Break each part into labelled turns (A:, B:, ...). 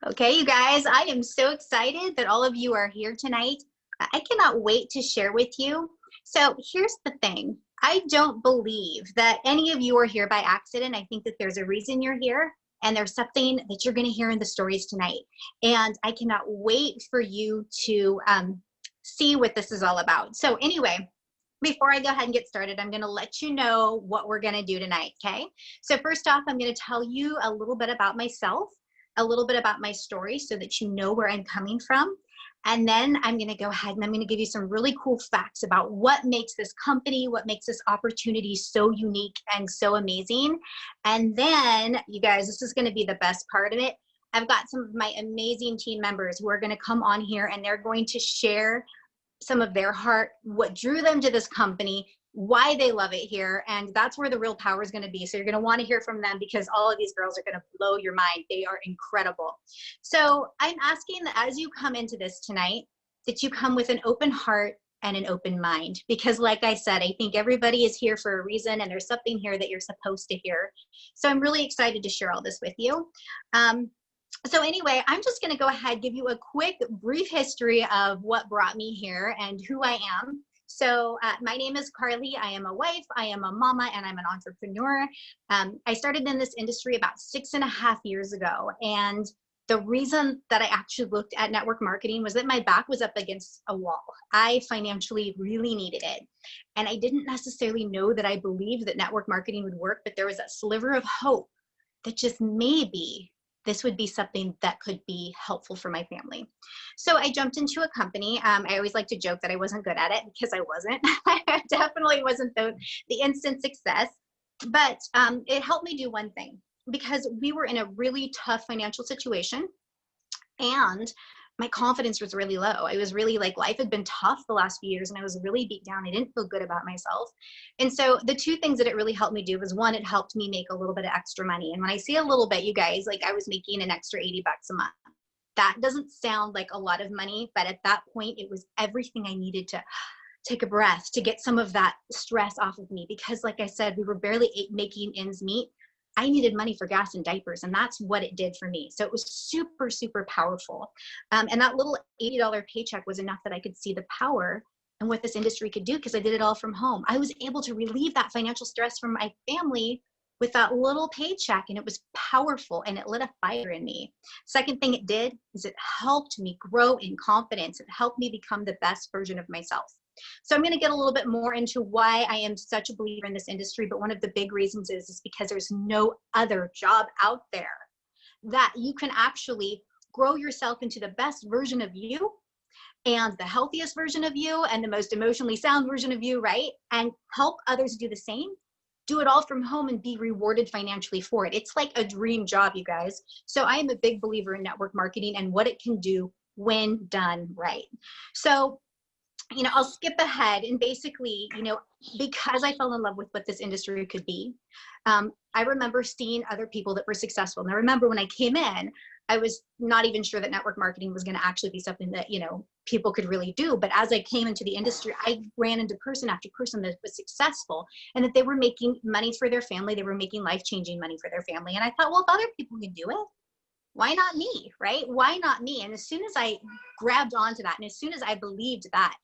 A: Okay, you guys, I am so excited that all of you are here tonight. I cannot wait to share with you. So here's the thing. I don't believe that any of you are here by accident. I think that there's a reason you're here, and there's something that you're going to hear in the stories tonight. And I cannot wait for you to see what this is all about. So anyway, before I go ahead and get started, I'm going to let you know what we're going to do tonight, okay? So first off, I'm going to tell you a little bit about myself, a little bit about my story so that you know where I'm coming from. And then I'm going to go ahead and I'm going to give you some really cool facts about what makes this company, what makes this opportunity so unique and so amazing. And then, you guys, this is going to be the best part of it. I've got some of my amazing team members who are going to come on here and they're going to share some of their heart, what drew them to this company, why they love it here, and that's where the real power is going to be. So you're going to want to hear from them because all of these girls are going to blow your mind. They are incredible. So I'm asking that as you come into this tonight, that you come with an open heart and an open mind, because like I said, I think everybody is here for a reason and there's something here that you're supposed to hear. So I'm really excited to share all this with you. So anyway, I'm just going to go ahead, give you a quick, brief history of what brought me here and who I am. So my name is Karlie. I am a wife, I am a mama, and I'm an entrepreneur. I started in this industry about 6.5 years ago. And the reason that I actually looked at network marketing was that my back was up against a wall. I financially really needed it. And I didn't necessarily know that I believed that network marketing would work, but there was that sliver of hope that just maybe this would be something that could be helpful for my family. So I jumped into a company. I always like to joke that I wasn't good at it because I wasn't. I definitely wasn't the instant success, but it helped me do one thing because we were in a really tough financial situation and my confidence was really low. I was really like, life had been tough the last few years and I was really beat down. I didn't feel good about myself. And so the two things that it really helped me do was one, it helped me make a little bit of extra money. And when I say a little bit, you guys, like I was making an extra 80 bucks a month. That doesn't sound like a lot of money, but at that point it was everything I needed to take a breath, to get some of that stress off of me. Because like I said, we were barely making ends meet. I needed money for gas and diapers, and that's what it did for me. So it was super, super powerful. And that little $80 paycheck was enough that I could see the power and what this industry could do because I did it all from home. I was able to relieve that financial stress from my family with that little paycheck, and it was powerful and it lit a fire in me. Second thing it did is it helped me grow in confidence. It helped me become the best version of myself. So I'm going to get a little bit more into why I am such a believer in this industry, but one of the big reasons is because there's no other job out there that you can actually grow yourself into the best version of you and the healthiest version of you and the most emotionally sound version of you, right? And help others do the same. Do it all from home and be rewarded financially for it. It's like a dream job, you guys. So I am a big believer in network marketing and what it can do when done right. So I'll skip ahead and basically, because I fell in love with what this industry could be, I remember seeing other people that were successful. And I remember when I came in, I was not even sure that network marketing was going to actually be something that, people could really do. But as I came into the industry, I ran into person after person that was successful and that they were making money for their family. They were making life-changing money for their family. And I thought, well, if other people can do it, why not me, right? Why not me? And as soon as I grabbed onto that, and as soon as I believed that,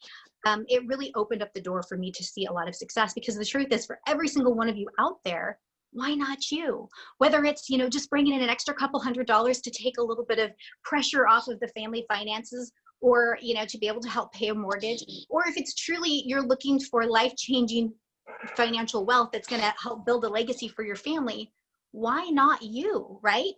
A: it really opened up the door for me to see a lot of success, because the truth is, for every single one of you out there, why not you? Whether it's, just bringing in an extra couple $100s to take a little bit of pressure off of the family finances, or, to be able to help pay a mortgage, or if it's truly you're looking for life-changing financial wealth that's going to help build a legacy for your family, why not you, right?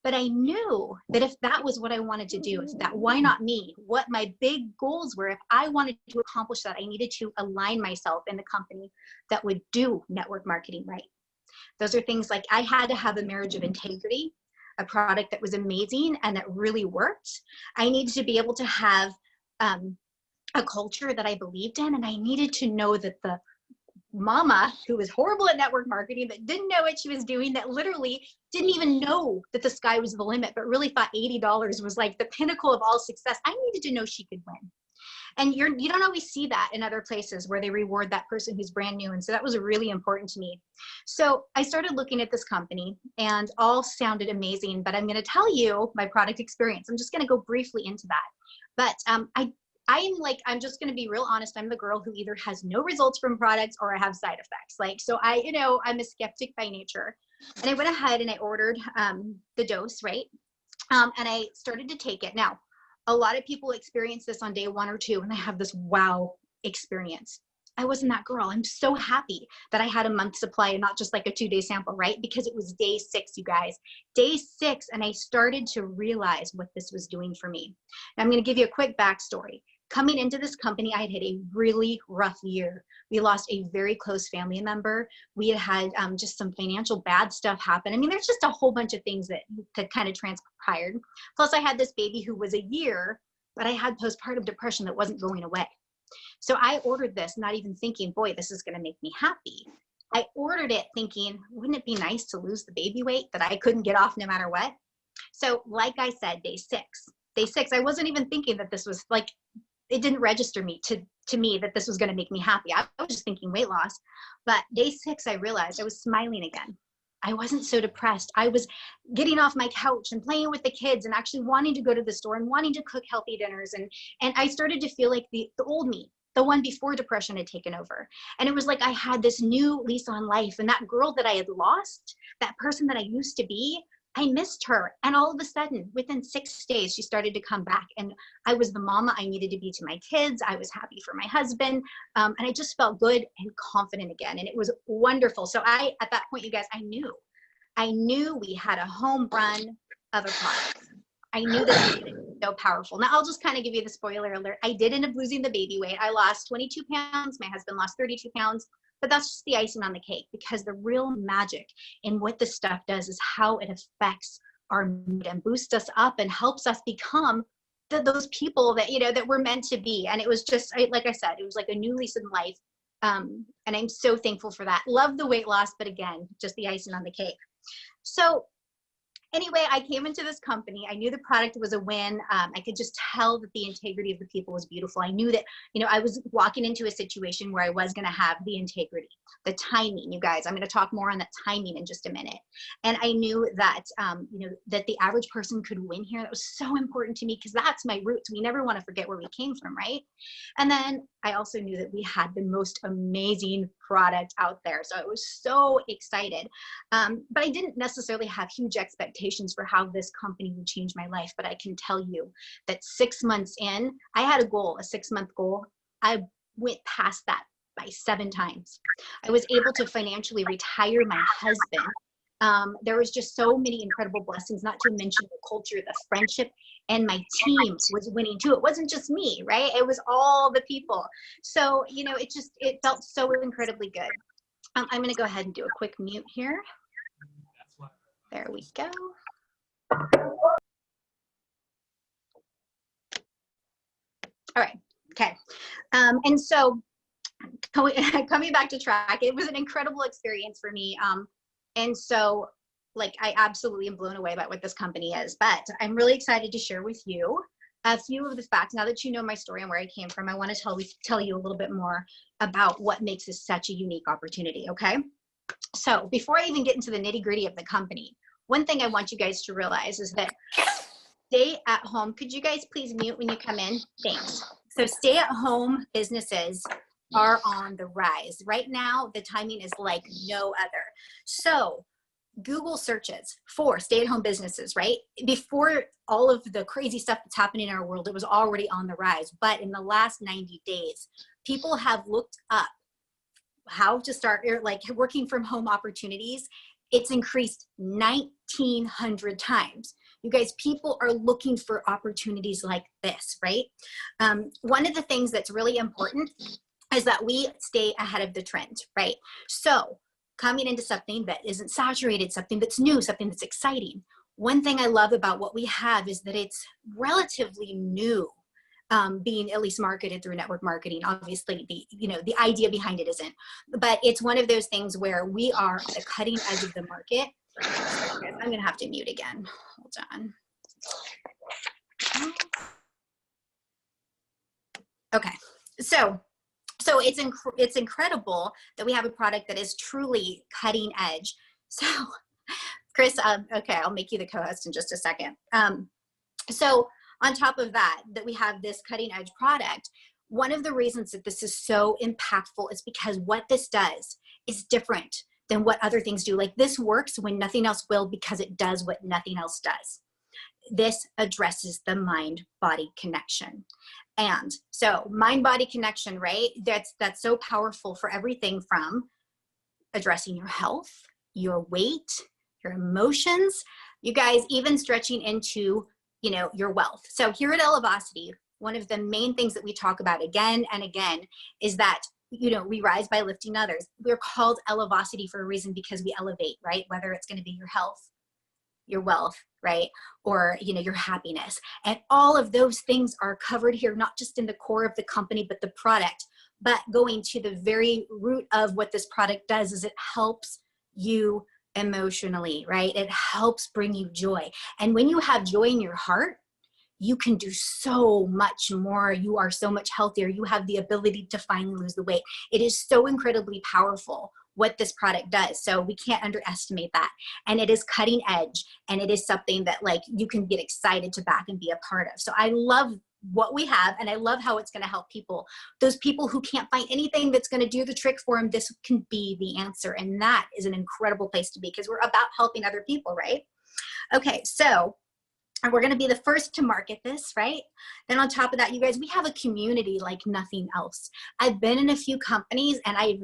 A: But I knew that if that was what I wanted to do, if that, why not me? What my big goals were, if I wanted to accomplish that, I needed to align myself in the company that would do network marketing right. Those are things like I had to have a marriage of integrity, a product that was amazing and that really worked. I needed to be able to have a culture that I believed in, and I needed to know that the mama who was horrible at network marketing, that didn't know what she was doing, that literally didn't even know that the sky was the limit, but really thought $80 was like the pinnacle of all success. I needed to know she could win. And you don't always see that in other places where they reward that person who's brand new. And so that was really important to me. So I started looking at this company and all sounded amazing, but I'm going to tell you my product experience. I'm just going to go briefly into that. But I'm just going to be real honest. I'm the girl who either has no results from products or I have side effects. Like, so I'm a skeptic by nature. And I went ahead and I ordered the dose, right? And I started to take it. Now, a lot of people experience this on day 1 or 2 and they have this wow experience. I wasn't that girl. I'm so happy that I had a month supply and not just like a 2-day sample, right? Because it was day 6, you guys. Day 6, and I started to realize what this was doing for me. And I'm going to give you a quick backstory. Coming into this company, I had had a really rough year. We lost a very close family member. We had just some financial bad stuff happen. I mean, there's just a whole bunch of things that kind of transpired. Plus, I had this baby who was a year, but I had postpartum depression that wasn't going away. So I ordered this, not even thinking, boy, this is going to make me happy. I ordered it thinking, wouldn't it be nice to lose the baby weight that I couldn't get off no matter what? So like I said, day 6, I wasn't even thinking that this was like, it didn't register to me that this was going to make me happy. I was just thinking weight loss. But day 6, I realized I was smiling again. I wasn't so depressed. I was getting off my couch and playing with the kids and actually wanting to go to the store and wanting to cook healthy dinners. And I started to feel like the old me, the one before depression had taken over. And it was like I had this new lease on life. And that girl that I had lost, that person that I used to be, I missed her. And all of a sudden, within 6 days, she started to come back. And I was the mama I needed to be to my kids. I was happy for my husband. And I just felt good and confident again. And it was wonderful. So at that point, you guys, I knew we had a home run of a product. I knew that it was so powerful. Now, I'll just kind of give you the spoiler alert. I did end up losing the baby weight. I lost 22 pounds. My husband lost 32 pounds. But that's just the icing on the cake, because the real magic in what this stuff does is how it affects our mood and boosts us up and helps us become those people that, that we're meant to be. And it was just, like I said, it was like a new lease in life. And I'm so thankful for that. Love the weight loss, but again, just the icing on the cake. So anyway, I came into this company. I knew the product was a win. I could just tell that the integrity of the people was beautiful. I knew that, I was walking into a situation where I was going to have the integrity, the timing, you guys. I'm going to talk more on that timing in just a minute. And I knew that, that the average person could win here. That was so important to me because that's my roots. We never want to forget where we came from, right? And then I also knew that we had the most amazing product out there. So I was so excited. But I didn't necessarily have huge expectations for how this company would change my life. But I can tell you that 6 months in, I had a goal, a 6-month goal. I went past that by 7 times. I was able to financially retire my husband. There was just so many incredible blessings, not to mention the culture, the friendship, and my team was winning too. It wasn't just me, right? It was all the people. So, it felt so incredibly good. I'm going to go ahead and do a quick mute here. There we go. All right. Okay. And so coming back to track, it was an incredible experience for me. And so I absolutely am blown away by what this company is, but I'm really excited to share with you a few of the facts. Now that you know my story and where I came from, I want to tell you a little bit more about what makes this such a unique opportunity. Okay. So before I even get into the nitty-gritty of the company, one thing I want you guys to realize is that stay at home. Could you guys please mute when you come in? Thanks. So stay at home businesses are on the rise. Right now, the timing is like no other. So Google searches for stay-at-home businesses, right? Before all of the crazy stuff that's happening in our world, it was already on the rise. But in the last 90 days, people have looked up how to start working from home opportunities. It's increased 1,900 times. You guys, people are looking for opportunities like this, right? One of the things that's really important is that we stay ahead of the trend, right? So coming into something that isn't saturated, something that's new, something that's exciting. One thing I love about what we have is that it's relatively new, being at least marketed through network marketing. Obviously, the idea behind it isn't, but it's one of those things where we are at the cutting edge of the market. I'm going to have to mute again. Hold on. Okay, so it's incredible that we have a product that is truly cutting edge. So Chris, okay, I'll make you the co-host in just a second. So on top of that we have this cutting edge product. One of the reasons that this is so impactful is because what this does is different than what other things do. Like, this works when nothing else will, because it does what nothing else does. This addresses the mind-body connection. And so mind-body connection, right? That's so powerful for everything from addressing your health, your weight, your emotions, you guys, even stretching into, you know, your wealth. So here at Elevacity, one of the main things that we talk about again and again is that, you know, we rise by lifting others. We're called Elevacity for a reason, because we elevate, right? Whether it's going to be your health, your wealth, right? Or, you know, your happiness. And all of those things are covered here, not just in the core of the company, but the product, but going to the very root of what this product does is it helps you emotionally, right? It helps bring you joy. And when you have joy in your heart, you can do so much more. You are so much healthier. You have the ability to finally lose the weight. It is so incredibly powerful what this product does. So we can't underestimate that. And it is cutting edge, and it is something that, like, you can get excited to back and be a part of. So I love what we have, and I love how it's going to help people. Those people who can't find anything that's going to do the trick for them, this can be the answer. And that is an incredible place to be, because we're about helping other people, right? Okay, so we're going to be the first to market this, right? Then on top of that, you guys, we have a community like nothing else. I've been in a few companies, and I've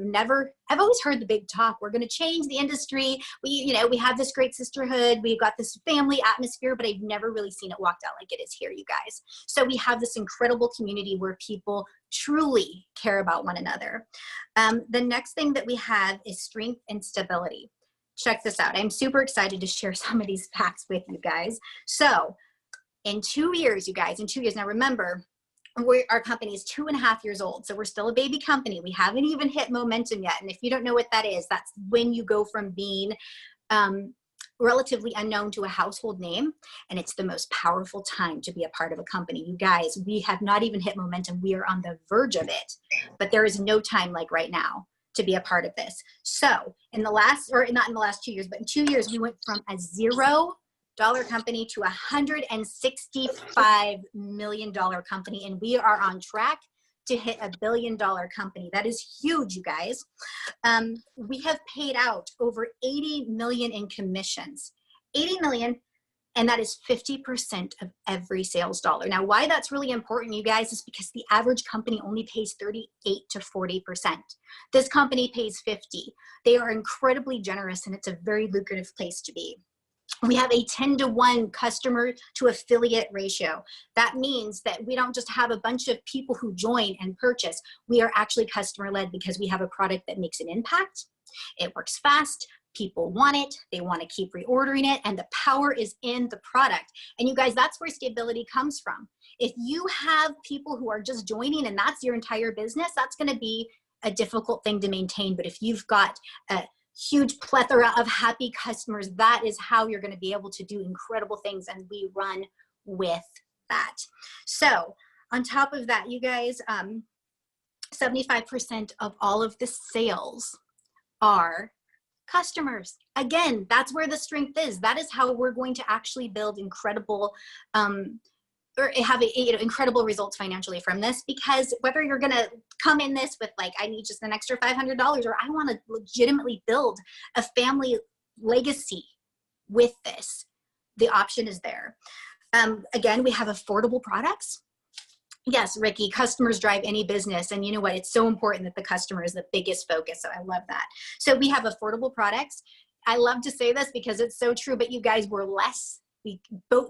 A: always heard the big talk. We're going to change the industry. We have this great sisterhood. We've got this family atmosphere, but I've never really seen it walked out like it is here, you guys. So we have this incredible community where people truly care about one another. The next thing that we have is strength and stability. Check this out. I'm super excited to share some of these facts with you guys. So in 2 years, you guys, in 2 years, now remember, our company is 2.5 years old. So we're still a baby company. We haven't even hit momentum yet. And if you don't know what that is, that's when you go from being relatively unknown to a household name. And it's the most powerful time to be a part of a company. You guys, we have not even hit momentum. We are on the verge of it, but there is no time like right now to be a part of this. So in the last, or not in the last 2 years, but in 2 years, we went from a $0 company to a $165 million company. And we are on track to hit a $1 billion company. That is huge, you guys. We have paid out over 80 million in commissions, 80 million. And that is 50% of every sales dollar. Now, why that's really important, you guys, is because the average company only pays 38 to 40%. This company pays 50. They are incredibly generous, and it's a very lucrative place to be. We have a 10-to-1 customer to affiliate ratio. That means that we don't just have a bunch of people who join and purchase. We are actually customer led, because we have a product that makes an impact. It works fast. People want it. They want to keep reordering it. And the power is in the product. And you guys, that's where stability comes from. If you have people who are just joining and that's your entire business, that's going to be a difficult thing to maintain. But if you've got a huge plethora of happy customers, that is how you're going to be able to do incredible things. And we run with that. So on top of that, you guys, 75% of all of the sales are customers. Again, that's where the strength is. That is how we're going to actually build incredible or have incredible results financially from this, because whether you're going to come in this with like, I need just an extra $500, or I want to legitimately build a family legacy with this, the option is there. Again, we have affordable products. Yes, Ricky, customers drive any business. And you know what? It's so important that the customer is the biggest focus. So I love that. So we have affordable products. I love to say this because it's so true, but you guys, were less. The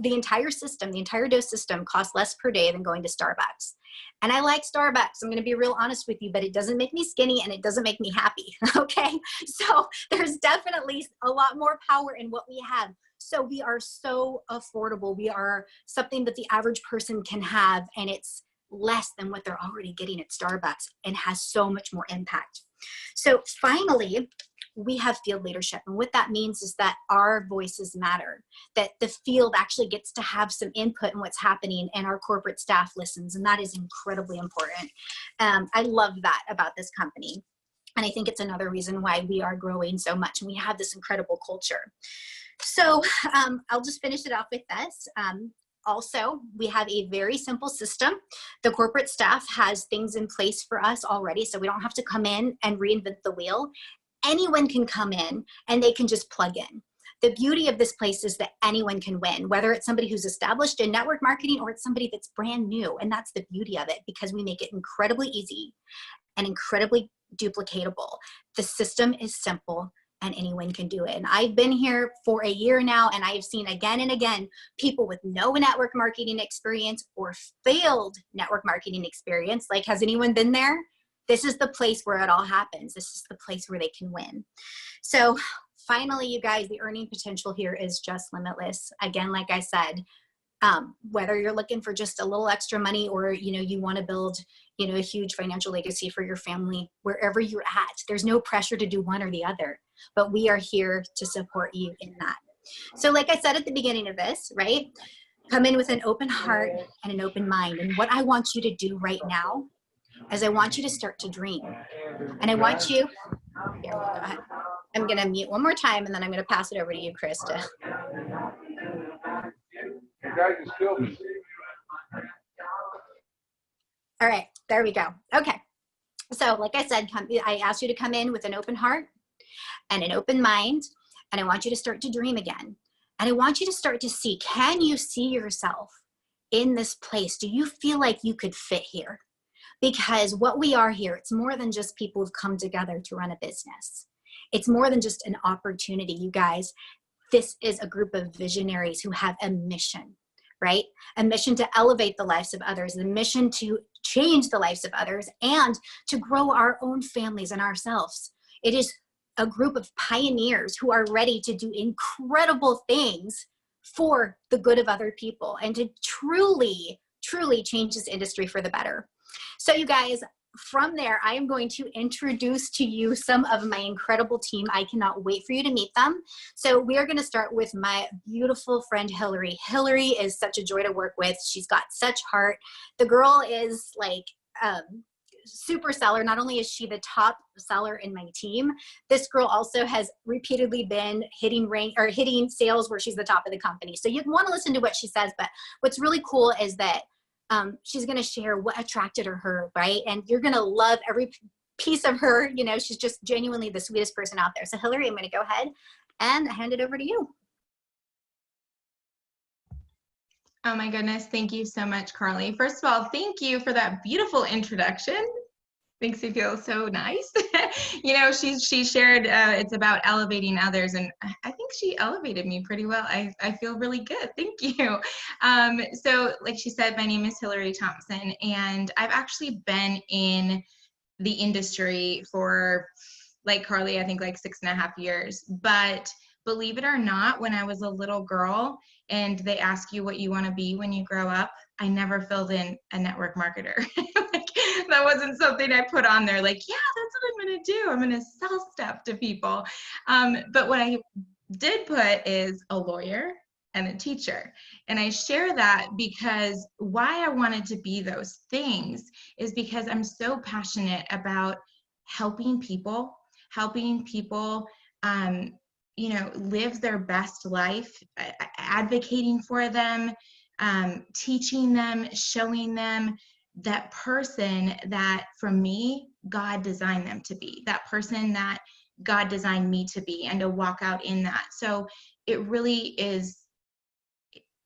A: entire system, the entire D.O.S.E system costs less per day than going to Starbucks. And I like Starbucks. I'm going to be real honest with you, but it doesn't make me skinny and it doesn't make me happy. Okay. So there's definitely a lot more power in what we have. So we are so affordable. We are something that the average person can have, and it's less than what they're already getting at Starbucks, and has so much more impact. So finally, we have field leadership. And what that means is that our voices matter, that the field actually gets to have some input in what's happening, and our corporate staff listens. And that is incredibly important. I love that about this company. And I think it's another reason why we are growing so much and we have this incredible culture. So I'll just finish it off with this. Also, we have a very simple system. The corporate staff has things in place for us already, so we don't have to come in and reinvent the wheel. Anyone can come in and they can just plug in. The beauty of this place is that anyone can win, whether it's somebody who's established in network marketing or it's somebody that's brand new. And that's the beauty of it, because we make it incredibly easy and incredibly duplicatable. The system is simple and anyone can do it. And I've been here for a year now, and I've seen again and again people with no network marketing experience or failed network marketing experience. Like, has anyone been there? This is the place where it all happens. This is the place where they can win. So finally, you guys, the earning potential here is just limitless. Again, like I said, whether you're looking for just a little extra money or, you want to build, a huge financial legacy for your family, wherever you're at, there's no pressure to do one or the other, but we are here to support you in that. So like I said at the beginning of this, right? Come in with an open heart and an open mind. And what I want you to do right now is I want you to start to dream. And I want you, here, go ahead. I'm going to mute one more time, and then I'm going to pass it over to you, Krista. All right, there we go. Okay. So like I said, I asked you to come in with an open heart and an open mind, and I want you to start to dream again. And I want you to start to see, can you see yourself in this place? Do you feel like you could fit here? Because what we are here, it's more than just people who've come together to run a business. It's more than just an opportunity, you guys. This is a group of visionaries who have a mission, right? A mission to elevate the lives of others, a mission to change the lives of others, and to grow our own families and ourselves. It is a group of pioneers who are ready to do incredible things for the good of other people and to truly, truly change this industry for the better. So you guys, from there, I am going to introduce to you some of my incredible team. I cannot wait for you to meet them. So we are going to start with my beautiful friend, Hillary. Hillary is such a joy to work with. She's got such heart. The girl is like super seller. Not only is she the top seller in my team, this girl also has repeatedly been hitting sales where she's the top of the company. So you want to listen to what she says, but what's really cool is that she's going to share what attracted her, right? And you're going to love every piece of her. She's just genuinely the sweetest person out there. So Hillary, I'm going to go ahead and hand it over to you.
B: Oh my goodness. Thank you so much, Karlie. First of all, thank you for that beautiful introduction. Makes me feel so nice. She shared it's about elevating others, and I think she elevated me pretty well. I feel really good. Thank you. So like she said, my name is Hillary Thompson, and I've actually been in the industry for, like Karlie, I think like 6.5 years. But believe it or not, when I was a little girl and they ask you what you want to be when you grow up, I never filled in a network marketer. That wasn't something I put on there like, yeah, that's what I'm going to do. I'm going to sell stuff to people. But what I did put is a lawyer and a teacher. And I share that because why I wanted to be those things is because I'm so passionate about helping people live their best life, advocating for them, teaching them, showing them that person that, for me, God designed them to be, that person that God designed me to be, and to walk out in that. So it really is,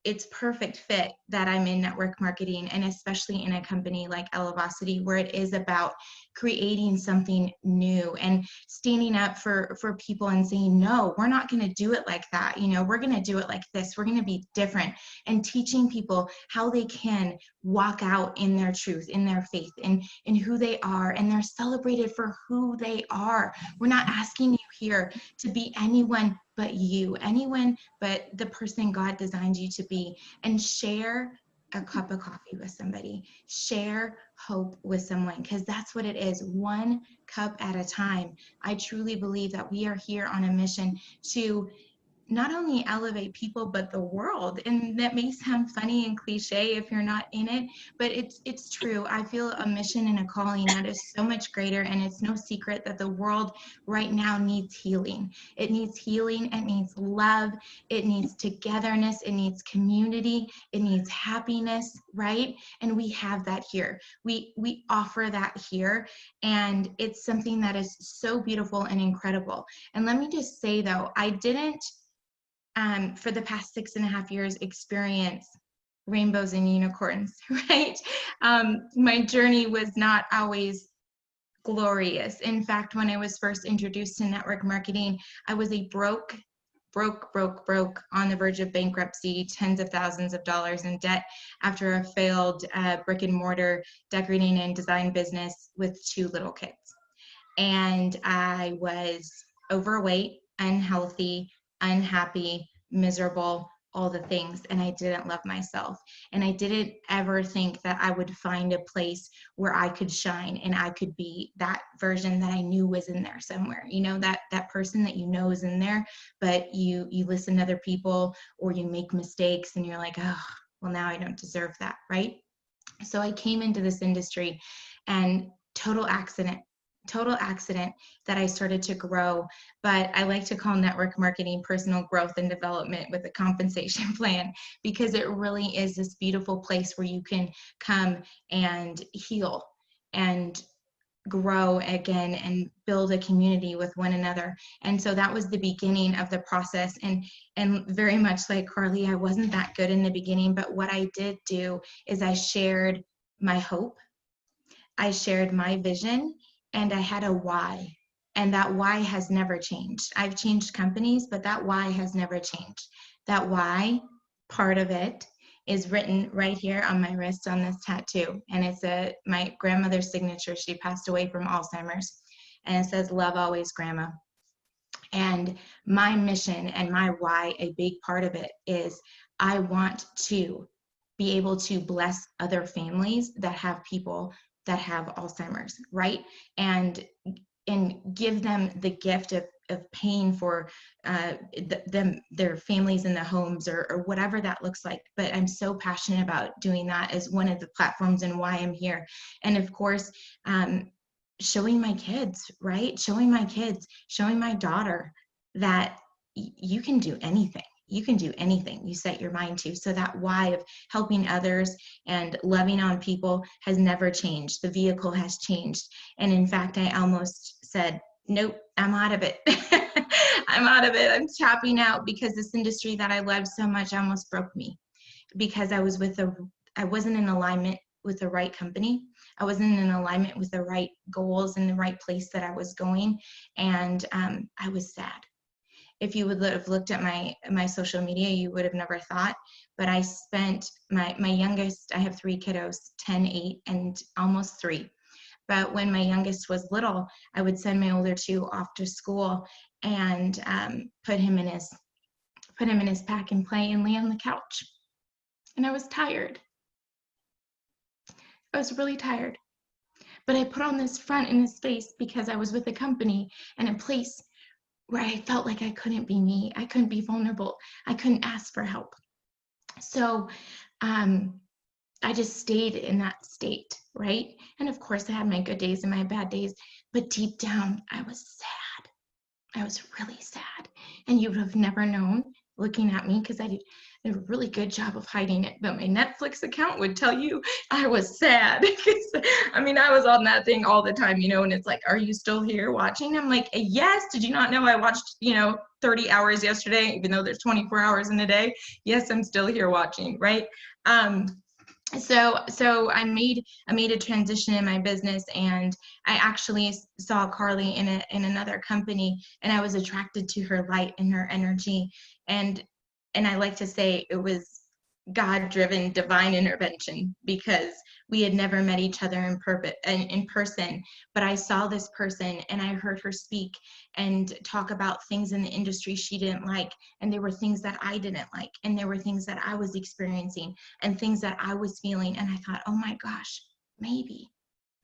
B: it's perfect fit that I'm in network marketing, and especially in a company like Elevacity, where it is about creating something new and standing up for people and saying, no, we're not going to do it like that. We're going to do it like this. We're going to be different, and teaching people how they can walk out in their truth, in their faith, in who they are, and they're celebrated for who they are. We're not asking you here to be anyone but you, anyone but the person God designed you to be, and share a cup of coffee with somebody, share hope with someone, because that's what it is, one cup at a time. I truly believe that we are here on a mission to not only elevate people, but the world. And that may sound funny and cliche if you're not in it, but it's true. I feel a mission and a calling that is so much greater. And it's no secret that the world right now needs healing. It needs healing. It needs love. It needs togetherness. It needs community. It needs happiness, right? And we have that here. We offer that here. And it's something that is so beautiful and incredible. And let me just say though, I didn't for the past 6.5 years experience rainbows and unicorns, right? My journey was not always glorious. In fact, when I was first introduced to network marketing, I was a broke on the verge of bankruptcy, tens of thousands of dollars in debt after a failed brick and mortar decorating and design business with 2 little kids. And I was overweight, unhealthy, unhappy, miserable, all the things. And I didn't love myself. And I didn't ever think that I would find a place where I could shine and I could be that version that I knew was in there somewhere. You know, that person that you know is in there, but you listen to other people or you make mistakes and you're like, oh, well, now I don't deserve that, right? So I came into this industry and total accident that I started to grow. But I like to call network marketing personal growth and development with a compensation plan, because it really is this beautiful place where you can come and heal and grow again and build a community with one another. And so that was the beginning of the process. And very much like Karlie, I wasn't that good in the beginning, but what I did do is I shared my hope, I shared my vision, and I had a why. And that why has never changed. I've changed companies, but that why has never changed. That why part of it is written right here on my wrist on this tattoo. And it's my grandmother's signature. She passed away from Alzheimer's. And it says, "Love always, Grandma." And my mission and my why, a big part of it is I want to be able to bless other families that have people that have Alzheimer's, right? And give them the gift of paying for their families in the homes or whatever that looks like. But I'm so passionate about doing that as one of the platforms and why I'm here. And of course, showing my kids, right? Showing my daughter that you can do anything. You can do anything you set your mind to. So that why of helping others and loving on people has never changed. The vehicle has changed. And in fact, I almost said, nope, I'm out of it. I'm out of it. I'm tapping out, because this industry that I love so much almost broke me, because I wasn't in alignment with the right company. I wasn't in alignment with the right goals and the right place that I was going. And I was sad. If you would have looked at my social media, you would have never thought, but I spent my youngest, I have 3 kiddos, 10, 8, and almost 3. But when my youngest was little, I would send my older 2 off to school and put him in his pack and play and lay on the couch. And I was tired. I was really tired. But I put on this front and this face because I was with a company and a place where I felt like I couldn't be me. I couldn't be vulnerable. I couldn't ask for help. So I just stayed in that state, right? And of course, I had my good days and my bad days, but deep down, I was sad. I was really sad. And you would have never known looking at me, because I did a really good job of hiding it, but my Netflix account would tell you I was sad. I mean, I was on that thing all the time, and it's like, are you still here watching? I'm like, yes. Did you not know I watched, 30 hours yesterday, even though there's 24 hours in a day? Yes, I'm still here watching, right? So I made a transition in my business, and I actually saw Karlie in another company, and I was attracted to her light and her energy, and I like to say it was God-driven divine intervention, because we had never met each other in person, but I saw this person and I heard her speak and talk about things in the industry she didn't like, and there were things that I didn't like, and there were things that I was experiencing and things that I was feeling, and I thought, oh my gosh, maybe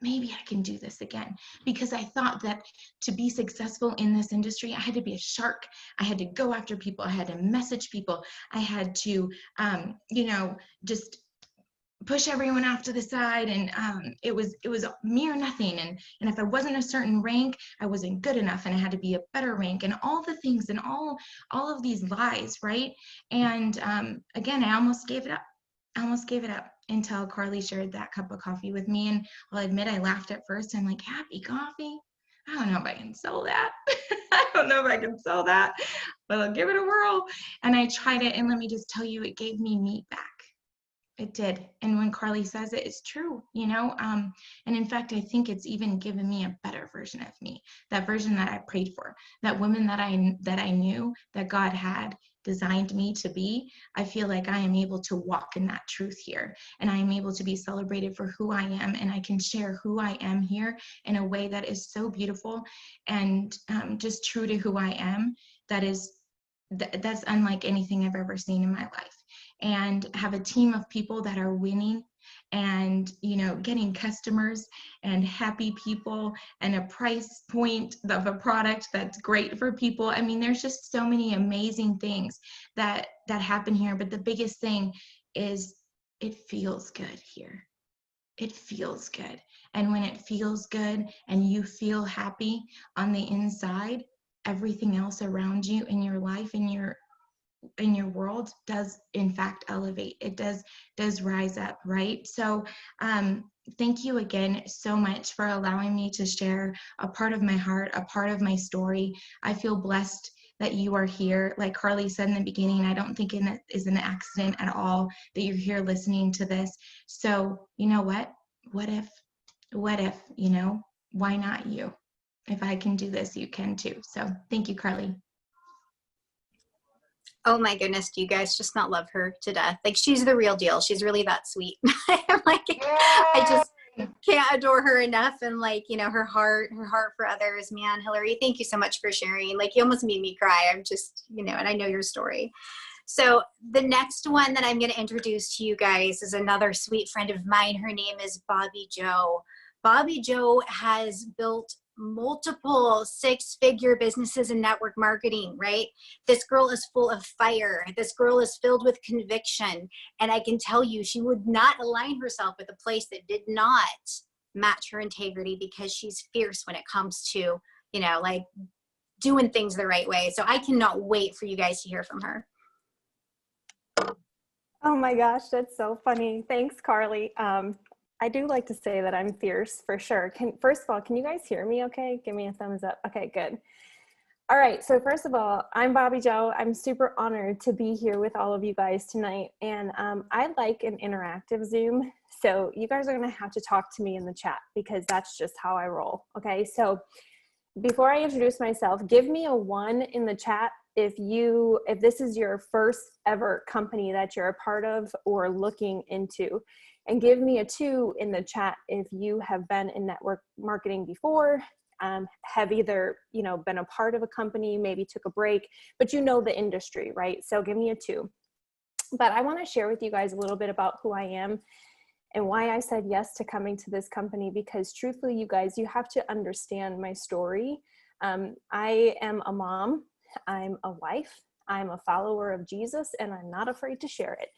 B: I can do this again. Because I thought that to be successful in this industry, I had to be a shark. I had to go after people. I had to message people. I had to, just push everyone off to the side. And it was mere nothing. And if I wasn't a certain rank, I wasn't good enough, and I had to be a better rank, and all the things, and all of these lies, right? And again, I almost gave it up. Until Karlie shared that cup of coffee with me. And I'll admit, I laughed at first. I'm like, happy coffee? I don't know if I can sell that. But I'll give it a whirl. And I tried it, and let me just tell you, it gave me meat back. It did. And when Karlie says it, it's true, and in fact, I think it's even given me a better version of me, that version that I prayed for, that woman that I knew that God had designed me to be. I feel like I am able to walk in that truth here, and I am able to be celebrated for who I am, and I can share who I am here in a way that is so beautiful and just true to who I am. That's unlike anything I've ever seen in my life. And have a team of people that are winning, and getting customers and happy people, and a price point of a product that's great for people. I mean, there's just so many amazing things that happen here, but the biggest thing is it feels good here. It feels good. And when it feels good and you feel happy on the inside, everything else around you in your life, in your world, does in fact elevate. It does rise up, right? So thank you again so much for allowing me to share a part of my heart, a part of my story. I feel blessed that you are here. Like Karlie said in the beginning, I don't think it is an accident at all that you're here listening to this. So you know what if why not you? If I can do this, you can too. So thank you, Karlie.
A: Oh my goodness, do you guys just not love her to death? Like, she's the real deal. She's really that sweet. I'm like, I just can't adore her enough. And her heart for others, man. Hillary, thank you so much for sharing. Like, you almost made me cry. I'm just, and I know your story. So the next one that I'm going to introduce to you guys is another sweet friend of mine. Her name is Bobby Joe. Bobby Joe has built multiple six-figure businesses in network marketing, right? This girl is full of fire. This girl is filled with conviction. And I can tell you, she would not align herself with a place that did not match her integrity, because she's fierce when it comes to, doing things the right way. So I cannot wait for you guys to hear from her.
C: Oh my gosh, that's so funny. Thanks, Karlie. I do like to say that I'm fierce for sure. First of all, can you guys hear me okay? Give me a thumbs up. Okay, good. All right, so first of all, I'm Bobby Joe. I'm super honored to be here with all of you guys tonight. And I like an interactive Zoom. So you guys are gonna have to talk to me in the chat, because that's just how I roll, okay? So before I introduce myself, give me a 1 in the chat if this is your first ever company that you're a part of or looking into. And give me a 2 in the chat if you have been in network marketing before, have either been a part of a company, maybe took a break, but the industry, right? So give me a 2. But I want to share with you guys a little bit about who I am and why I said yes to coming to this company, because truthfully, you guys, you have to understand my story. I am a mom, I'm a wife, I'm a follower of Jesus, and I'm not afraid to share it.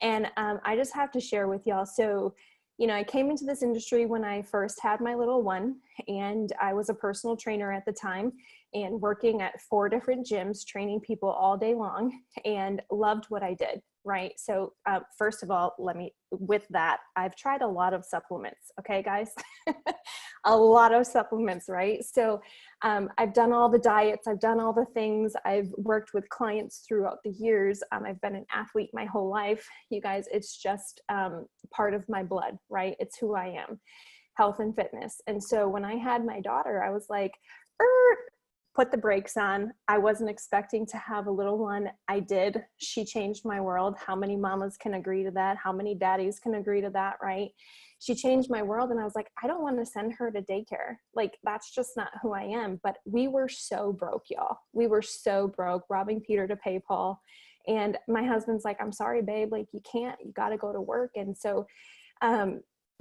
C: And I just have to share with y'all. So, I came into this industry when I first had my little one, and I was a personal trainer at the time and working at 4 different gyms, training people all day long, and loved what I did, right? So first of all, with that, I've tried a lot of supplements, okay, guys? A lot of supplements, right? So I've done all the diets, I've done all the things, I've worked with clients throughout the years. I've been an athlete my whole life. You guys, it's just part of my blood, right? It's who I am, health and fitness. And so when I had my daughter, I was like, put the brakes on. I wasn't expecting to have a little one. I did. She changed my world. How many mamas can agree to that? How many daddies can agree to that, right? She changed my world, and I was like, I don't want to send her to daycare. Like, that's just not who I am. But we were so broke, y'all. We were so broke, robbing Peter to pay Paul. And my husband's like, I'm sorry, babe, like, you can't, you got to go to work. And so,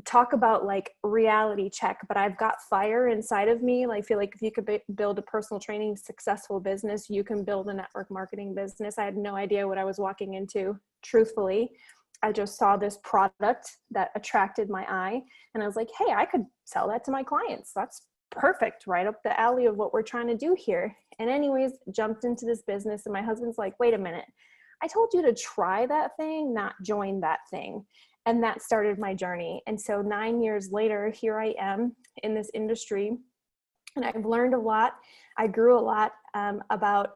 C: talk about like reality check, but I've got fire inside of me. I feel like if you could build a personal training successful business, you can build a network marketing business. I had no idea what I was walking into, truthfully. I just saw this product that attracted my eye, and I was like, hey, I could sell that to my clients. That's perfect, right up the alley of what we're trying to do here. And anyways, jumped into this business, and my husband's like, wait a minute, I told you to try that thing, not join that thing. And that started my journey. And so 9 years later, here I am in this industry, and I've learned a lot. I grew a lot about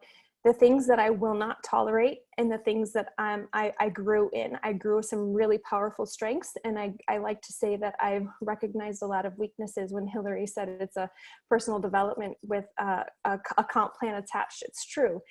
C: the things that I will not tolerate and the things that I grew in. I grew some really powerful strengths, and I like to say that I've recognized a lot of weaknesses. When Hillary said it's a personal development with a comp plan attached, it's true.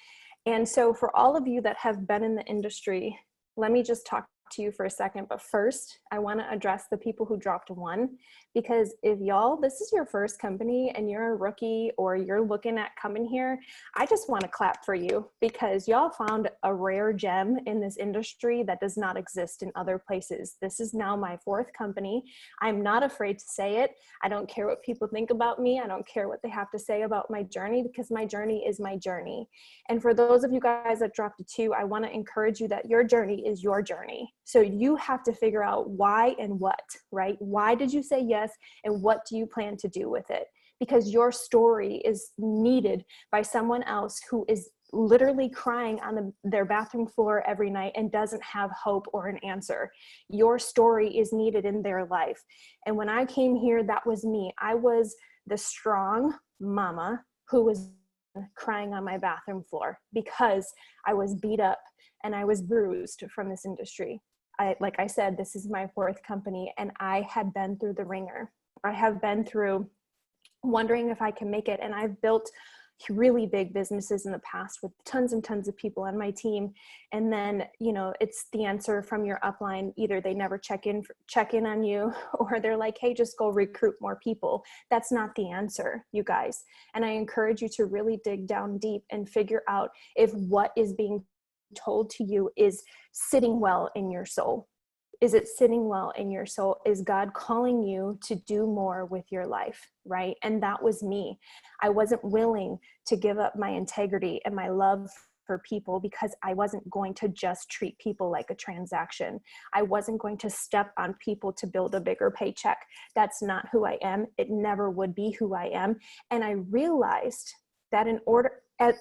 C: And so for all of you that have been in the industry, let me just talk to you for a second. But first, I want to address the people who dropped one, because if y'all, this is your first company and you're a rookie or you're looking at coming here, I just want to clap for you, because y'all found a rare gem in this industry that does not exist in other places. This is now my fourth company. I'm not afraid to say it. I don't care what people think about me. I don't care what they have to say about my journey, because my journey is my journey. And for those of you guys that dropped a 2, I want to encourage you that your journey is your journey. So you have to figure out why and what, right? Why did you say yes, and what do you plan to do with it? Because your story is needed by someone else who is literally crying on their bathroom floor every night and doesn't have hope or an answer. Your story is needed in their life. And when I came here, that was me. I was the strong mama who was crying on my bathroom floor because I was beat up and I was bruised from this industry. Like I said, this is my fourth company, and I had been through the ringer. I have been through wondering if I can make it. And I've built really big businesses in the past with tons and tons of people on my team. And then, you know, it's the answer from your upline. Either they never check in on you, or they're like, hey, just go recruit more people. That's not the answer, you guys. And I encourage you to really dig down deep and figure out if what is being told to you is sitting well in your soul. Is it sitting well in your soul? Is God calling you to do more with your life, right? And that was me. I wasn't willing to give up my integrity and my love for people, because I wasn't going to just treat people like a transaction. I wasn't going to step on people to build a bigger paycheck. That's not who I am. It never would be who I am. And I realized that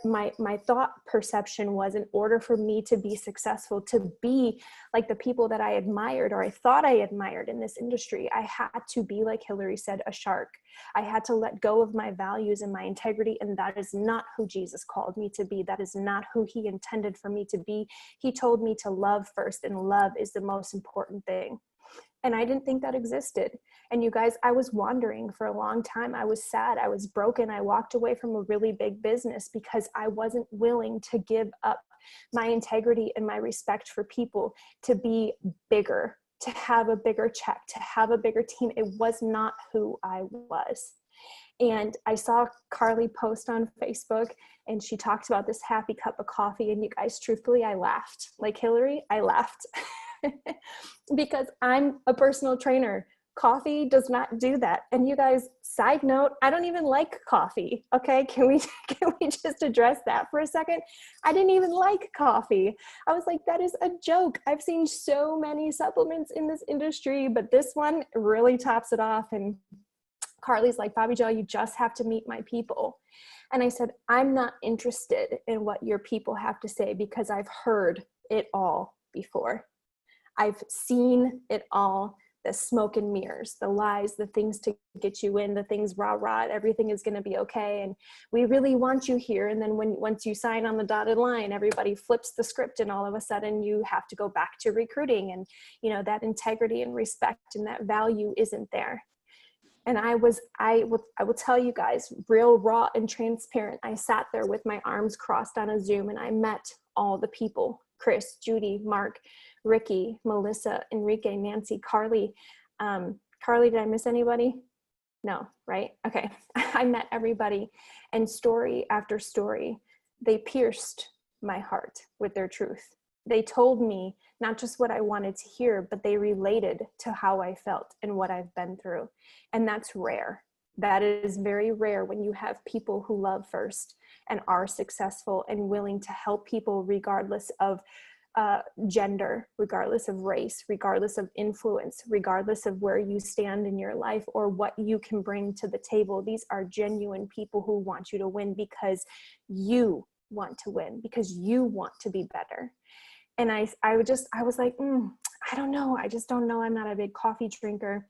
C: my thought perception was, in order for me to be successful, to be like the people that I admired, or I thought I admired in this industry, I had to be, like Hillary said, a shark. I had to let go of my values and my integrity. And that is not who Jesus called me to be. That is not who he intended for me to be. He told me to love first, and love is the most important thing. And I didn't think that existed. And you guys, I was wandering for a long time. I was sad. I was broken. I walked away from a really big business because I wasn't willing to give up my integrity and my respect for people to be bigger, to have a bigger check, to have a bigger team. It was not who I was. And I saw Karlie post on Facebook, and she talked about this happy cup of coffee. And you guys, truthfully, I laughed. Like Hillary, I laughed. Because I'm a personal trainer. Coffee does not do that. And you guys, side note, I don't even like coffee. Okay, can we just address that for a second? I didn't even like coffee. I was like, that is a joke. I've seen so many supplements in this industry, but this one really tops it off. And Karlie's like, Bobby Jo, you just have to meet my people. And I said, I'm not interested in what your people have to say, because I've heard it all before. I've seen it all, the smoke and mirrors, the lies, the things to get you in, the things rah, everything is going to be okay. And we really want you here. And then once you sign on the dotted line, everybody flips the script, and all of a sudden you have to go back to recruiting. And, you know, that integrity and respect and that value isn't there. And I will tell you guys, real raw and transparent. I sat there with my arms crossed on a Zoom, and I met all the people: Chris, Judy, Mark, Ricky, Melissa, Enrique, Nancy, Karlie. Karlie, did I miss anybody? No, right? Okay. I met everybody, and story after story, they pierced my heart with their truth. They told me not just what I wanted to hear, but they related to how I felt and what I've been through. And that's rare. That is very rare when you have people who love first and are successful and willing to help people regardless of gender, regardless of race, regardless of influence, regardless of where you stand in your life or what you can bring to the table. These are genuine people who want you to win because you want to win, because you want to be better. And I was like, I don't know. I just don't know. I'm not a big coffee drinker.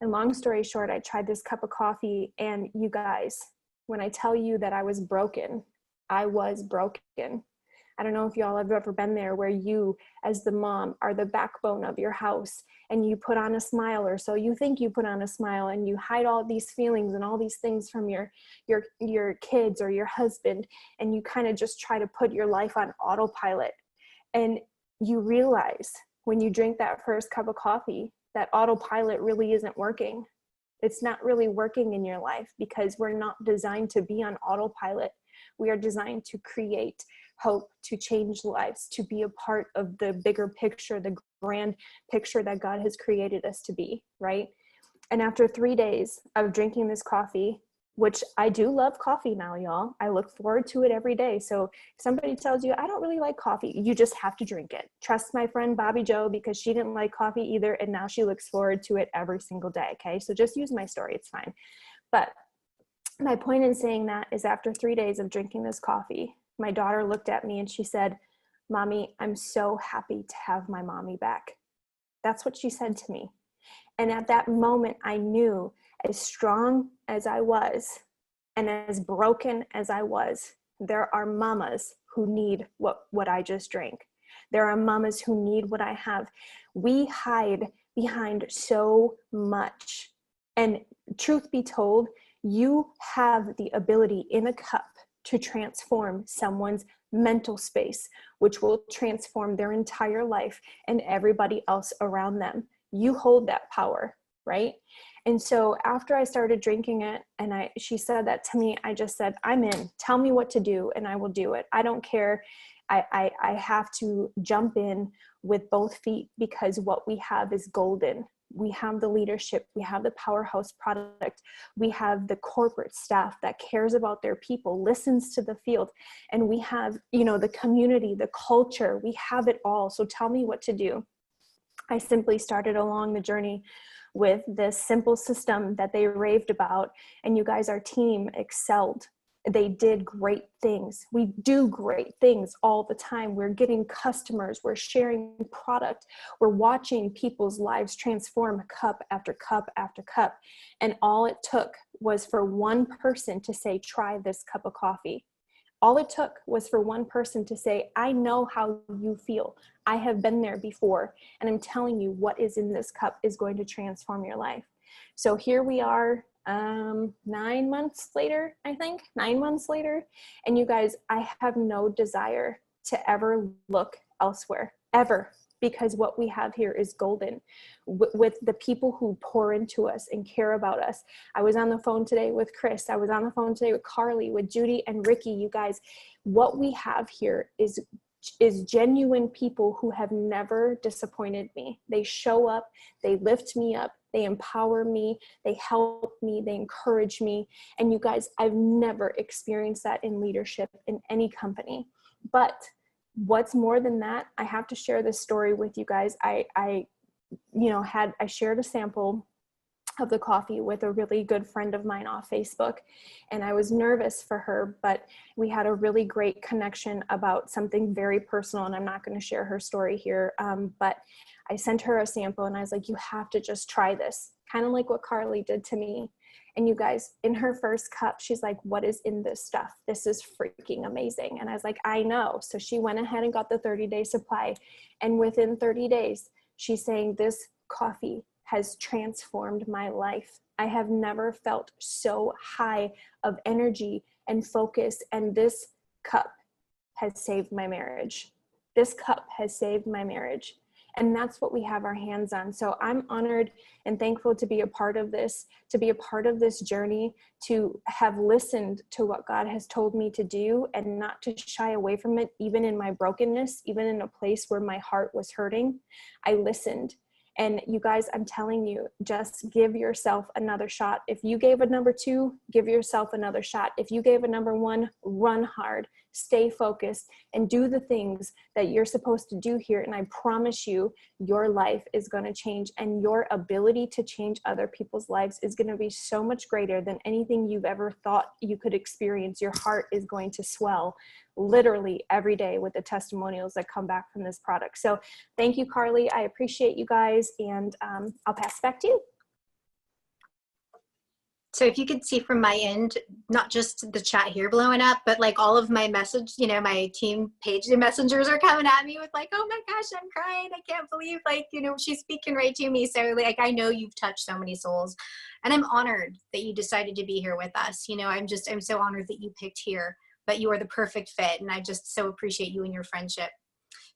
C: And long story short, I tried this cup of coffee, and you guys, when I tell you that I was broken, I was broken. I don't know if y'all have ever been there, where you, as the mom, are the backbone of your house, and you put on a smile, or so you think you put on a smile, and you hide all these feelings and all these things from your kids or your husband, and you kind of just try to put your life on autopilot. And you realize when you drink that first cup of coffee that autopilot really isn't working. It's not really working in your life, because we're not designed to be on autopilot. We are designed to create hope, to change lives, to be a part of the bigger picture, the grand picture that God has created us to be, right? And after 3 days of drinking this coffee, which I do love coffee now, y'all. I look forward to it every day. So if somebody tells you, I don't really like coffee, you just have to drink it. Trust my friend Bobby Joe, because she didn't like coffee either, and now she looks forward to it every single day, okay? So just use my story, it's fine. But my point in saying that is, after 3 days of drinking this coffee, my daughter looked at me and she said, Mommy, I'm so happy to have my mommy back. That's what she said to me. And at that moment, I knew, as strong as I was and as broken as I was, there are mamas who need what I just drank. There are mamas who need what I have. We hide behind so much. And truth be told, you have the ability in a cup to transform someone's mental space, which will transform their entire life and everybody else around them. You hold that power, right? And so after I started drinking it, and she said that to me, I just said, I'm in. Tell me what to do and I will do it. I don't care. I have to jump in with both feet, because what we have is golden. We have the leadership, we have the powerhouse product, we have the corporate staff that cares about their people, listens to the field, and we have, the community, the culture, we have it all. So tell me what to do. I simply started along the journey with this simple system that they raved about, and you guys, our team excelled. They did great things. We do great things all the time. We're getting customers, we're sharing product, we're watching people's lives transform cup after cup after cup. And all it took was for one person to say, try this cup of coffee. All it took was for one person to say, I know how you feel. I have been there before. And I'm telling you, what is in this cup is going to transform your life. So here we are, 9 months later, I think, 9 months later. And you guys, I have no desire to ever look elsewhere, ever, because what we have here is golden with the people who pour into us and care about us. I was on the phone today with Chris. I was on the phone today with Karlie, with Judy and Ricky. You guys, what we have here is genuine people who have never disappointed me. They show up, they lift me up, they empower me, they help me, they encourage me. And you guys, I've never experienced that in leadership in any company. But what's more than that, I have to share this story with you guys. I shared a sample of the coffee with a really good friend of mine off Facebook, and I was nervous for her, but we had a really great connection about something very personal, and I'm not going to share her story here, but I sent her a sample and I was like, you have to just try this, kind of like what Karlie did to me. And you guys, in her first cup, she's like, what is in this stuff? This is freaking amazing. And I was like, I know. So she went ahead and got the 30-day supply. And within 30 days, she's saying, this coffee has transformed my life. I have never felt so high of energy and focus. And this cup has saved my marriage. This cup has saved my marriage. And that's what we have our hands on. So I'm honored and thankful to be a part of this, to be a part of this journey, to have listened to what God has told me to do and not to shy away from it, even in my brokenness, even in a place where my heart was hurting. I listened. And you guys, I'm telling you, just give yourself another shot. If you gave a number 2, give yourself another shot. If you gave a number 1, run hard, stay focused, and do the things that you're supposed to do here. And I promise you, your life is going to change, and your ability to change other people's lives is going to be so much greater than anything you've ever thought you could experience. Your heart is going to swell literally every day with the testimonials that come back from this product. So thank you, Karlie. I appreciate you guys, and I'll pass it back to you.
A: So if you could see from my end, not just the chat here blowing up, but like all of my message, you know, my team page messengers are coming at me with like, oh my gosh, I'm crying. I can't believe, like, you know, she's speaking right to me. So like, I know you've touched so many souls, and I'm honored that you decided to be here with us. You know, I'm so honored that you picked here, but you are the perfect fit. And I just so appreciate you and your friendship.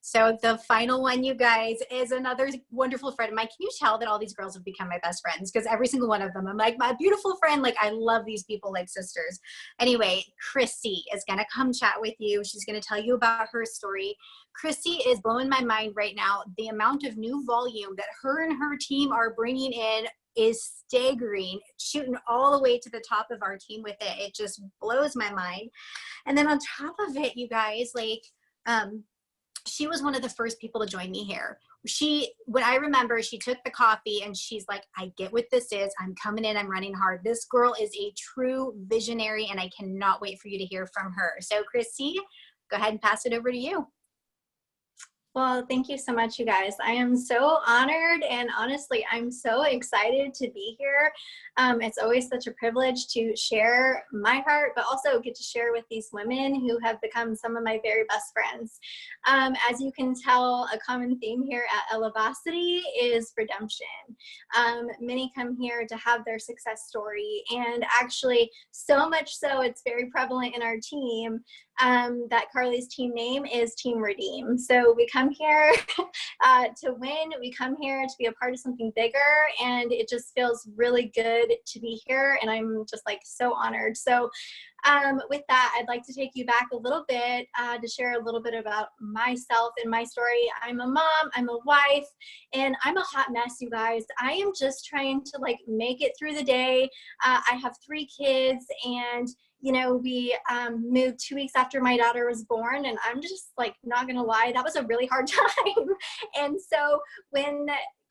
A: So the final one, you guys, is another wonderful friend of mine. Can you tell that all these girls have become my best friends? Because every single one of them, I'm like, my beautiful friend. Like, I love these people like sisters. Anyway, Chrissy is going to come chat with you. She's going to tell you about her story. Chrissy is blowing my mind right now. The amount of new volume that her and her team are bringing in is staggering, shooting all the way to the top of our team with it. It just blows my mind. And then on top of it, you guys, like, she was one of the first people to join me here. When I remember, she took the coffee and she's like, I get what this is. I'm coming in, I'm running hard. This girl is a true visionary, and I cannot wait for you to hear from her. So Chrissy, go ahead and pass it over to you.
D: Well, thank you so much, you guys. I am so honored, and honestly, I'm so excited to be here. It's always such a privilege to share my heart, but also get to share with these women who have become some of my very best friends. As you can tell, a common theme here at Elevacity is redemption. Many come here to have their success story, and actually so much so it's very prevalent in our team that Karlie's team name is Team Redeem. So we come here to win. We come here to be a part of something bigger, and it just feels really good to be here, and I'm just like so honored. So with that, I'd like to take you back a little bit to share a little bit about myself and my story. I'm a mom, I'm a wife, and I'm a hot mess, you guys. I am just trying to like make it through the day. I have 3 kids, and you know, we moved 2 weeks after my daughter was born, and I'm just like, not gonna lie, that was a really hard time. And so when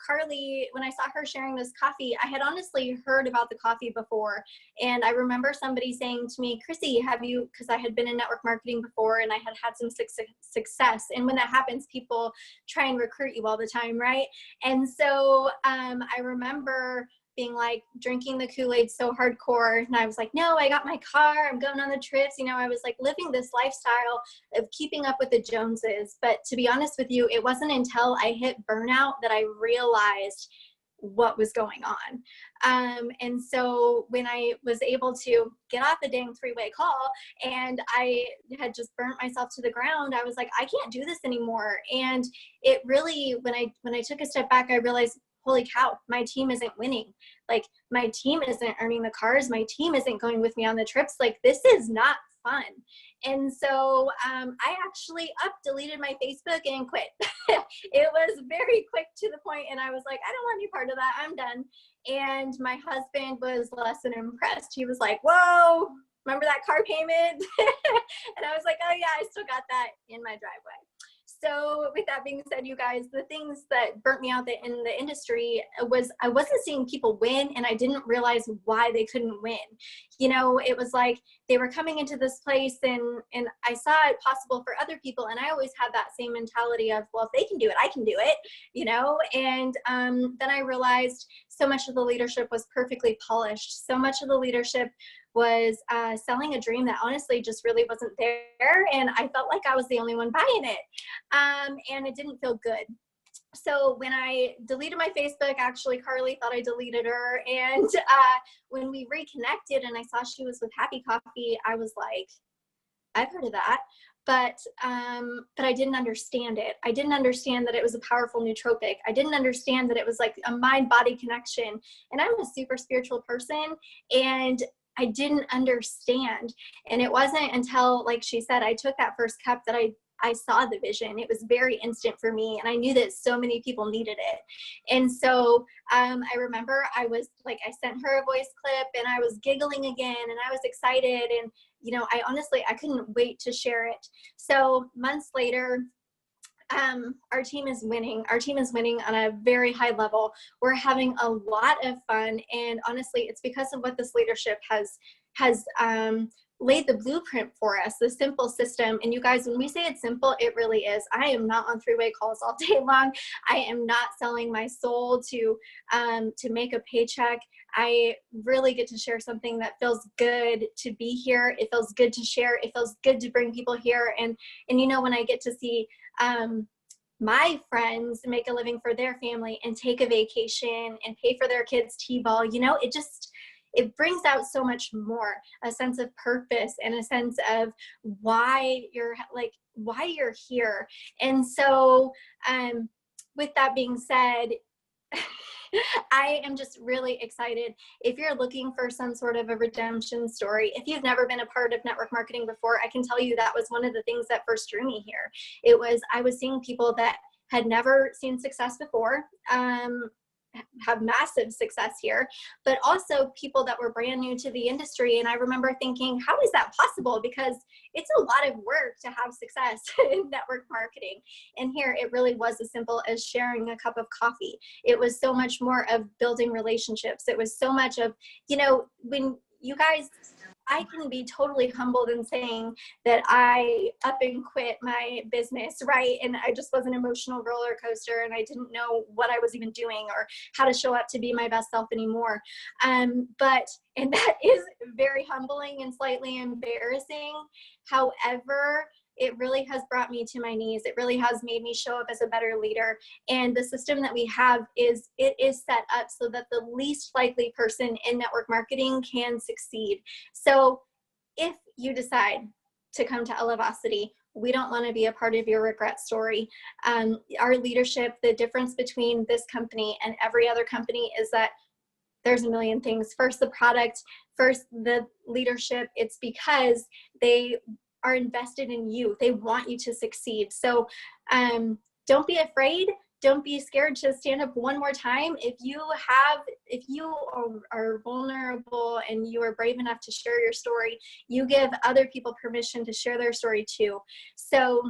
D: I saw her sharing this coffee, I had honestly heard about the coffee before. And I remember somebody saying to me, Chrissy, because I had been in network marketing before and I had had some success. And when that happens, people try and recruit you all the time, right? And so I remember being like drinking the Kool-Aid so hardcore. And I was like, no, I got my car, I'm going on the trips. You know, I was like living this lifestyle of keeping up with the Joneses. But to be honest with you, it wasn't until I hit burnout that I realized what was going on. And so when I was able to get off the dang 3-way call and I had just burnt myself to the ground, I was like, I can't do this anymore. And it really, when I took a step back, I realized, holy cow, my team isn't winning. Like, my team isn't earning the cars. My team isn't going with me on the trips. Like, this is not fun. And so I actually deleted my Facebook and quit. It was very quick to the point, and I was like, I don't want any part of that. I'm done. And my husband was less than impressed. He was like, whoa, remember that car payment? And I was like, oh yeah, I still got that in my driveway. So with that being said, you guys, the things that burnt me out in the industry was I wasn't seeing people win, and I didn't realize why they couldn't win. You know, it was like they were coming into this place and I saw it possible for other people. And I always had that same mentality of, well, if they can do it, I can do it, you know? And then I realized so much of the leadership was perfectly polished. So much of the leadership was selling a dream that honestly just really wasn't there. And I felt like I was the only one buying it. And it didn't feel good. So when I deleted my Facebook, actually, Karlie thought I deleted her. And when we reconnected and I saw she was with Happy Coffee, I was like, I've heard of that. But I didn't understand it. I didn't understand that it was a powerful nootropic. I didn't understand that it was like a mind-body connection. And I'm a super spiritual person, and I didn't understand. And it wasn't until, like she said, I took that first cup that I saw the vision. It was very instant for me, and I knew that so many people needed it. And so I remember I was like, I sent her a voice clip, and I was giggling again, and I was excited, and I couldn't wait to share it. So months later, our team is winning. Our team is winning on a very high level. We're having a lot of fun, and honestly, it's because of what this leadership has laid the blueprint for us, the simple system. And you guys, when we say it's simple, it really is. I am not on three-way calls all day long. I am not selling my soul to make a paycheck. I really get to share something that feels good to be here. It feels good to share. It feels good to bring people here. And when I get to see my friends make a living for their family and take a vacation and pay for their kids' T-ball, it brings out so much more, a sense of purpose and a sense of why you're here. And so with that being said, I am just really excited. If you're looking for some sort of a redemption story, if you've never been a part of network marketing before, I can tell you that was one of the things that first drew me here. I was seeing people that had never seen success before, have massive success here, but also people that were brand new to the industry. And I remember thinking, how is that possible? Because it's a lot of work to have success in network marketing. And here it really was as simple as sharing a cup of coffee. It was so much more of building relationships. It was so much of, when you guys, I can be totally humbled in saying that I up and quit my business, right? And I just was an emotional roller coaster, and I didn't know what I was even doing or how to show up to be my best self anymore. And that is very humbling and slightly embarrassing. However, it really has brought me to my knees. It really has made me show up as a better leader. And the system that we have is set up so that the least likely person in network marketing can succeed. So if you decide to come to Elevacity, we don't want to be a part of your regret story. Our leadership, the difference between this company and every other company is that there's a million things. First, the product, first, the leadership. It's because they are invested in you. They want you to succeed. So don't be afraid. Don't be scared to stand up one more time. If you are vulnerable and you are brave enough to share your story, you give other people permission to share their story too. So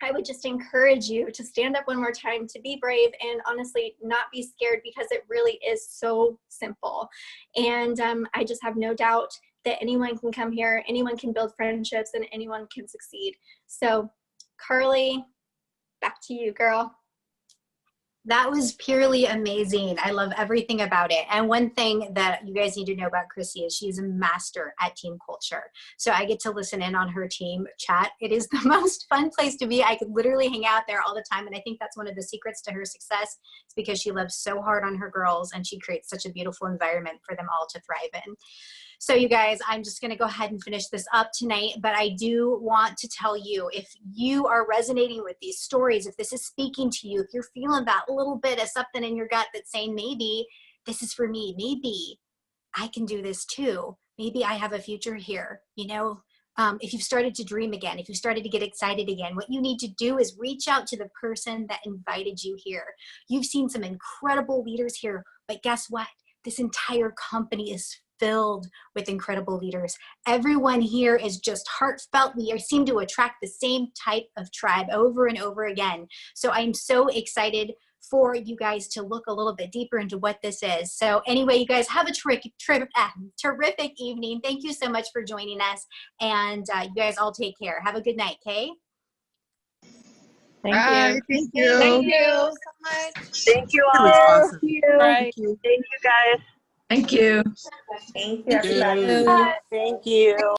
D: I would just encourage you to stand up one more time, to be brave, and honestly not be scared, because it really is so simple. And I just have no doubt that anyone can come here, anyone can build friendships, and anyone can succeed. So Karlie, back to you, girl.
A: That was purely amazing. I love everything about it. And one thing that you guys need to know about Chrissy is she's a master at team culture. So I get to listen in on her team chat. It is the most fun place to be. I could literally hang out there all the time. And I think that's one of the secrets to her success. It's because she loves so hard on her girls, and she creates such a beautiful environment for them all to thrive in. So you guys, I'm just going to go ahead and finish this up tonight, but I do want to tell you, if you are resonating with these stories, if this is speaking to you, if you're feeling that little bit of something in your gut that's saying, maybe this is for me, maybe I can do this too, maybe I have a future here, if you've started to dream again, if you've started to get excited again, what you need to do is reach out to the person that invited you here. You've seen some incredible leaders here, but guess what? This entire company is filled with incredible leaders. Everyone here is just heartfelt. We seem to attract the same type of tribe over and over again. So I'm so excited for you guys to look a little bit deeper into what this is. So anyway, you guys have a terrific evening. Thank you so much for joining us. And you guys all take care. Have a good night, okay?
E: Thank
F: Bye.
E: you.
F: Thank you.
D: Thank you so much.
G: Thank you
F: That was
G: all.
F: awesome.
E: Right.
G: Thank you guys.
F: Thank you.
G: Thank you,
D: Thank you.
G: everybody.
F: Good.
G: Thank you.